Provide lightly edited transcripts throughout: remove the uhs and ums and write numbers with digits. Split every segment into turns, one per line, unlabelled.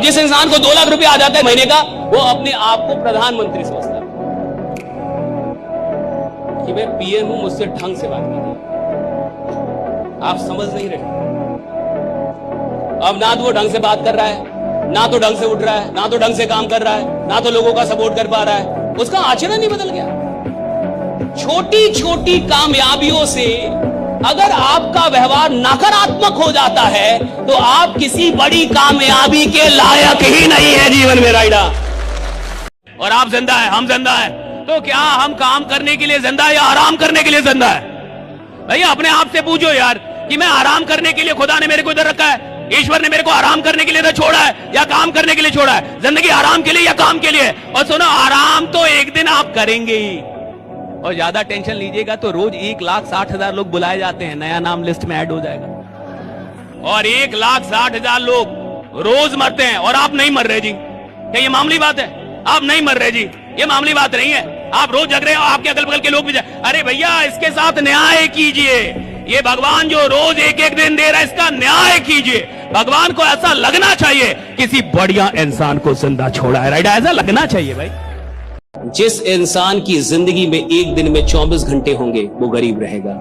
जिस इंसान को 2 लाख रुपया आ जाता है महीने का, वो अपने आप को प्रधानमंत्री समझता है कि मैं पीएम हूं, मुझसे ढंग से बात कीजिए। आप समझ नहीं रहे। अब ना तो वो ढंग से बात कर रहा है, ना तो ढंग से उठ रहा है, ना तो ढंग से काम कर रहा है, ना तो लोगों का सपोर्ट कर पा रहा है। उसका आचरण ही बदल गया। छोटी छोटी कामयाबियों से अगर आपका व्यवहार नकारात्मक हो जाता है तो आप किसी बड़ी कामयाबी के लायक ही नहीं है जीवन में, राइडा। और आप जिंदा है, हम जिंदा है, तो क्या हम काम करने के लिए जिंदा है या आराम करने के लिए जिंदा है? भैया अपने आप से पूछो यार कि मैं आराम करने के लिए खुदा ने मेरे को इधर रखा है, ईश्वर ने मेरे को आराम करने के लिए इधर छोड़ा है या काम करने के लिए छोड़ा है? जिंदगी आराम के लिए या काम के लिए? और सुनो, आराम तो एक दिन आप करेंगे ही। और ज्यादा टेंशन लीजिएगा तो रोज 1,60,000 लोग बुलाए जाते हैं, नया नाम लिस्ट में ऐड हो जाएगा। और 1,60,000 लोग रोज मरते हैं और आप नहीं मर रहे जी। क्या ये मामूली बात है? आप नहीं मर रहे जी, ये मामूली बात नहीं है। आप रोज जग रहे हो, आपके अगल बगल के लोग भी अरे भैया इसके साथ न्याय कीजिए। ये भगवान जो रोज एक एक दिन दे रहा है, इसका न्याय कीजिए। भगवान को ऐसा लगना चाहिए किसी बढ़िया इंसान को जिंदा छोड़ा है, राइट? ऐसा लगना चाहिए भाई। जिस इंसान की जिंदगी में एक दिन में 24 घंटे होंगे वो गरीब रहेगा,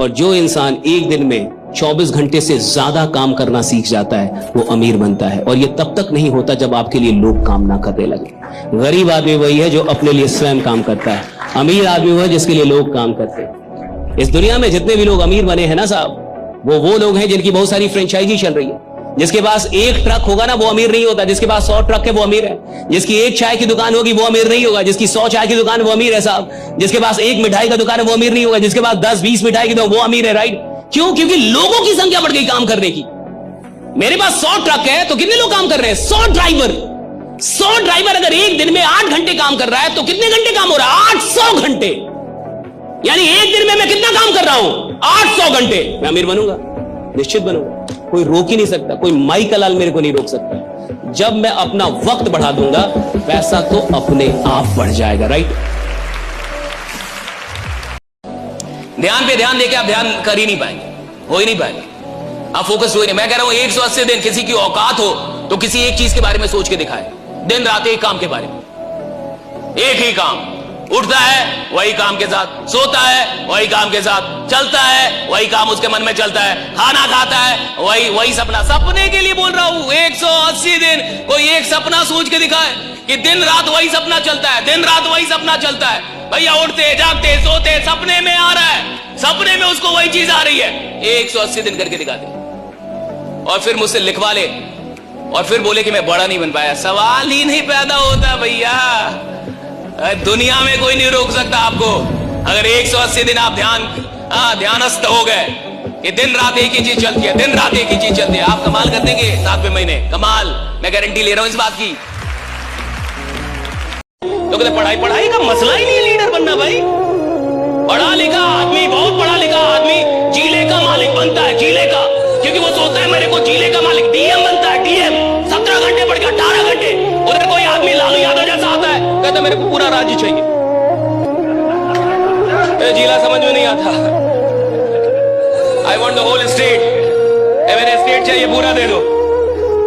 और जो इंसान एक दिन में 24 घंटे से ज्यादा काम करना सीख जाता है वो अमीर बनता है। और ये तब तक नहीं होता जब आपके लिए लोग काम ना करने लगे। गरीब आदमी वही है जो अपने लिए स्वयं काम करता है, अमीर आदमी वह है जिसके लिए लोग काम करते हैं। इस दुनिया में जितने भी लोग अमीर बने हैं ना साहब, वो लोग हैं जिनकी बहुत सारी फ्रेंचाइजी चल रही है। जिसके पास एक ट्रक होगा ना वो अमीर नहीं होता, जिसके पास 100 ट्रक है वो अमीर है। जिसकी एक चाय की दुकान होगी वो अमीर नहीं होगा, जिसकी 100 चाय की दुकान है वो अमीर है साहब। जिसके पास एक मिठाई का दुकान है वो अमीर नहीं होगा, जिसके पास 10-20 मिठाई की दुकान वो अमीर है, राइट? क्यों? क्योंकि लोगों की संख्या बढ़ गई काम करने की। मेरे पास 100 ट्रक है तो कितने लोग काम कर रहे हैं? 100 ड्राइवर अगर एक दिन में 8 घंटे काम कर रहा है तो कितने घंटे काम हो रहा है? 800 घंटे। यानी एक दिन में मैं कितना काम कर रहा हूं? 800 घंटे। मैं अमीर बनूंगा, निश्चित बनूंगा। कोई रोक ही नहीं सकता, कोई माई का लाल मेरे को नहीं रोक सकता। जब मैं अपना वक्त बढ़ा दूंगा पैसा तो अपने आप बढ़ जाएगा, राइट? ध्यान पे ध्यान देके आप ध्यान कर ही नहीं पाएंगे, हो ही नहीं पाएंगे, आप फोकस हो ही नहीं। मैं कह रहा हूं 180 दिन किसी की औकात हो तो किसी एक चीज के बारे में सोच के दिखाए। दिन रात एक काम के बारे में, एक ही काम। उठता है वही काम के साथ, सोता है वही काम के साथ, चलता है वही काम उसके मन में चलता है, खाना खाता है वही सपना। सपने के लिए बोल रहा हूं 180 दिन कोई एक सपना सोच के दिखाए कि दिन रात वही सपना चलता है, दिन रात वही सपना चलता है। भैया उठते जागते सोते सपने में आ रहा है, सपने में उसको वही चीज आ रही है। 180 दिन करके दिखा दे और फिर मुझसे लिखवा ले और फिर बोले कि मैं बड़ा नहीं बन पाया। सवाल ही नहीं पैदा होता भैया। दुनिया में कोई नहीं रोक सकता आपको। अगर 180 दिन आप ध्यानस्थ हो गए कि दिन रात एक ही चीज चलती है, दिन रात एक ही चीज चलती है, आप कमाल कर देंगे 7वें महीने। कमाल, मैं गारंटी ले रहा हूं इस बात की। तो कहते पढ़ाई का मसला ही नहीं है लीडर बनना भाई। पढ़ा लिखा आदमी, बहुत पढ़ा लिखा आदमी जिले का मालिक बनता है, जिले का। क्योंकि वो सोचता है मेरे को जिले का मालिक, डीएम बनता है, डीएम। 17 घंटे पढ़ के 18 घंटे। उधर कोई आदमी लालू यादव जैसा आता है, कहता मेरे को पूरा राज्य चाहिए। जिला समझ में नहीं आता। I want the whole state, मेरे स्टेट चाहिए पूरा, दे दो।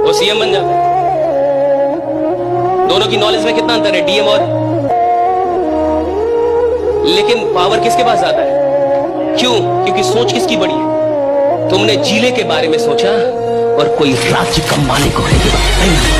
वो सीएम बन जाता है। दोनों की नॉलेज में कितना अंतर है, डीएम और। लेकिन पावर किसके पास आता है? क्यों? क्योंकि सोच किसकी बड़ी है? तुमने जिले के बारे में सोचा और कोई राज्य का मालिक होने के बारे में नहीं।